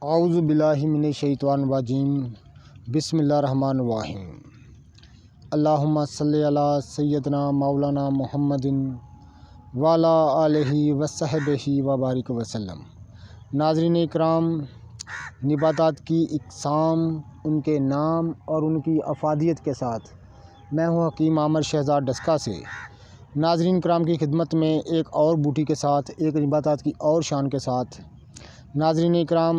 اعوذ باللہ من الشیطان الرجیم بسم اللہ الرحمن الرحیم اللہم صلی علی سیدنا مولانا محمد وعلی آلہ وصحبہ وبارک وسلم۔ ناظرین اکرام، نباتات کی اقسام، ان کے نام اور ان کی افادیت کے ساتھ میں ہوں حکیم عامر شہزاد ڈسکا سے ناظرین کرام کی خدمت میں ایک اور بوٹی کے ساتھ، ایک نباتات کی اور شان کے ساتھ۔ ناظرین اکرام،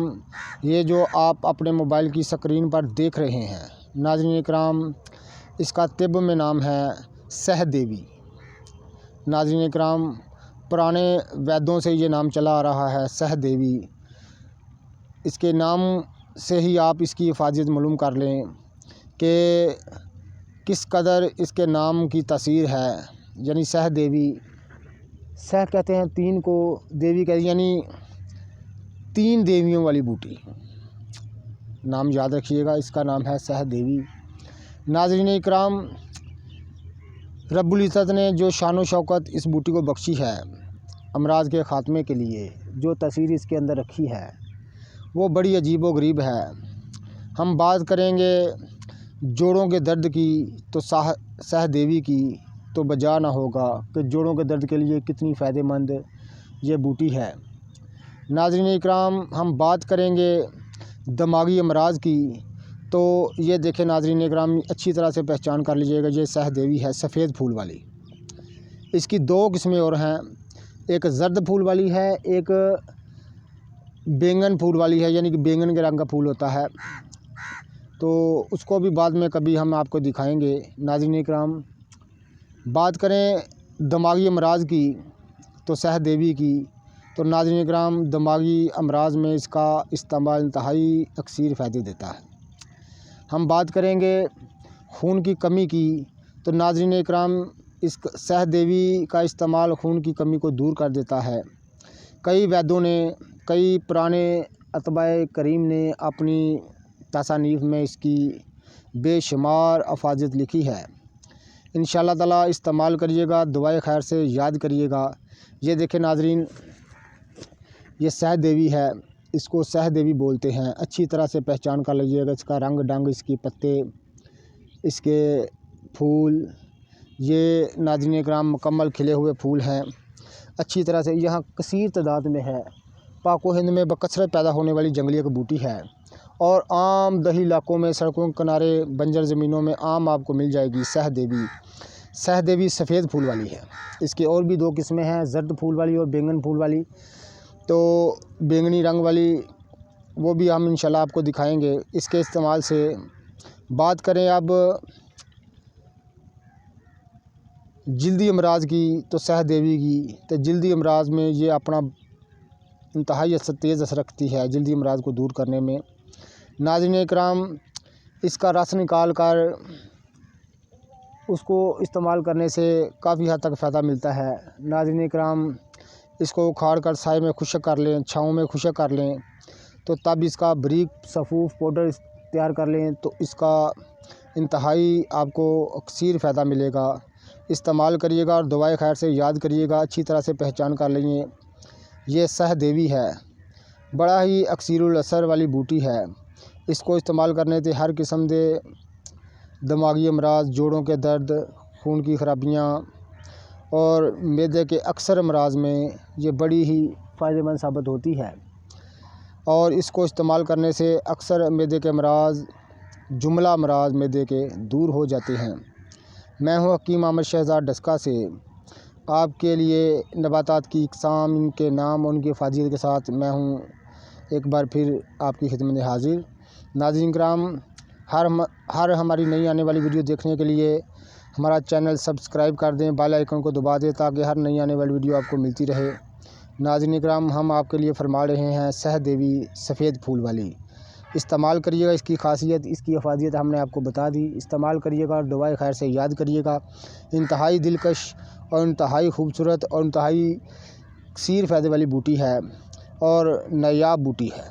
یہ جو آپ اپنے موبائل کی سکرین پر دیکھ رہے ہیں، ناظرین اکرام، اس کا طب میں نام ہے سہ دیوی۔ ناظرین اکرام، پرانے ویدوں سے یہ نام چلا آ رہا ہے سہ دیوی۔ اس کے نام سے ہی آپ اس کی افادیت معلوم کر لیں کہ کس قدر اس کے نام کی تاثیر ہے۔ یعنی سہ دیوی، سہ کہتے ہیں تین کو، دیوی کہتے ہیں یعنی تین دیویوں والی بوٹی۔ نام یاد رکھیے گا، اس کا نام ہے سہ دیوی۔ ناظرین اکرام، رب العزت نے جو شان و شوکت اس بوٹی کو بخشی ہے امراض کے خاتمے کے لیے، جو تاثیر اس کے اندر رکھی ہے، وہ بڑی عجیب و غریب ہے۔ ہم بات کریں گے جوڑوں کے درد کی تو سہ دیوی کی تو بجا نہ ہوگا کہ جوڑوں کے درد کے لیے کتنی فائدہ مند یہ بوٹی ہے۔ ناظرین اکرام، ہم بات کریں گے دماغی امراض کی تو یہ دیکھیں ناظرین اکرام، اچھی طرح سے پہچان کر لیجیے گا، یہ سہ دیوی ہے سفید پھول والی۔ اس کی دو قسمیں اور ہیں، ایک زرد پھول والی ہے، ایک بینگن پھول والی ہے، یعنی کہ بینگن کے رنگ کا پھول ہوتا ہے، تو اس کو بھی بعد میں کبھی ہم آپ کو دکھائیں گے۔ ناظرین اکرام، بات کریں دماغی امراض کی تو سہ دیوی کی، تو ناظرین اکرام، دماغی امراض میں اس کا استعمال انتہائی اکثر فائدے دیتا ہے۔ ہم بات کریں گے خون کی کمی کی تو ناظرین اکرام، اس سہ دیوی کا استعمال خون کی کمی کو دور کر دیتا ہے۔ کئی ویدوں نے، کئی پرانے اتباع کریم نے اپنی تصانیف میں اس کی بے شمار افادیت لکھی ہے۔ انشاءاللہ تعالیٰ استعمال کریے گا، دعائے خیر سے یاد کریے گا۔ یہ دیکھیں ناظرین، یہ سہ دیوی ہے، اس کو سہ دیوی بولتے ہیں۔ اچھی طرح سے پہچان کر لیجیے گا، اس کا رنگ ڈنگ، اس کی پتے، اس کے پھول، یہ ناظرین اکرام مکمل کھلے ہوئے پھول ہیں۔ اچھی طرح سے یہاں کثیر تعداد میں ہے، پاک و ہند میں بکثرت پیدا ہونے والی جنگلی ایک بوٹی ہے، اور عام دیہی علاقوں میں، سڑکوں کے کنارے، بنجر زمینوں میں عام آپ کو مل جائے گی سہ دیوی۔ سہ دیوی سفید پھول والی ہے۔ اس کی اور بھی دو قسمیں ہیں، زرد پھول والی اور بینگن پھول والی۔ تو بینگنی رنگ والی وہ بھی ہم انشاءاللہ آپ کو دکھائیں گے اس کے استعمال سے۔ بات کریں اب جلدی امراض کی تو سہ دیوی کی، تو جلدی امراض میں یہ اپنا انتہائی تیز اثر رکھتی ہے جلدی امراض کو دور کرنے میں۔ ناظرین اکرام، اس کا رس نکال کر اس کو استعمال کرنے سے کافی حد تک فائدہ ملتا ہے۔ ناظرین اکرام، اس کو اکھاڑ کر سائے میں خشک کر لیں، چھاؤں میں خشک کر لیں، تو تب اس کا باریک صفوف پاؤڈر تیار کر لیں تو اس کا انتہائی آپ کو اکثر فائدہ ملے گا۔ استعمال کریے گا اور دعائے خیر سے یاد کریے گا، اچھی طرح سے پہچان کر لیں۔ یہ سہ دیوی ہے، بڑا ہی اکثر الاثر والی بوٹی ہے۔ اس کو استعمال کرنے سے ہر قسم کے دماغی امراض، جوڑوں کے درد، خون کی خرابیاں اور معدے کے اکثر امراض میں یہ بڑی ہی فائدہ مند ثابت ہوتی ہے، اور اس کو استعمال کرنے سے اکثر معدے کے امراض، جملہ امراض معدے کے دور ہو جاتے ہیں۔ میں ہوں حکیم عامر شہزاد ڈسکا سے آپ کے لیے نباتات کی اقسام، ان کے نام اور ان کی افادیت کے ساتھ میں ہوں ایک بار پھر آپ کی خدمت میں حاضر۔ ناظرین کرام، ہر ہماری نئی آنے والی ویڈیو دیکھنے کے لیے ہمارا چینل سبسکرائب کر دیں، بیل آئیکن کو دبا دیں تاکہ ہر نئی آنے والی ویڈیو آپ کو ملتی رہے۔ ناظرین اکرام، ہم آپ کے لیے فرما رہے ہیں سہ دیوی سفید پھول والی۔ استعمال کریے گا، اس کی خاصیت، اس کی افادیت ہم نے آپ کو بتا دی۔ استعمال کریے گا اور دعائے خیر سے یاد کریے گا۔ انتہائی دلکش اور انتہائی خوبصورت اور انتہائی کثیر فائدے والی بوٹی ہے اور نایاب بوٹی ہے۔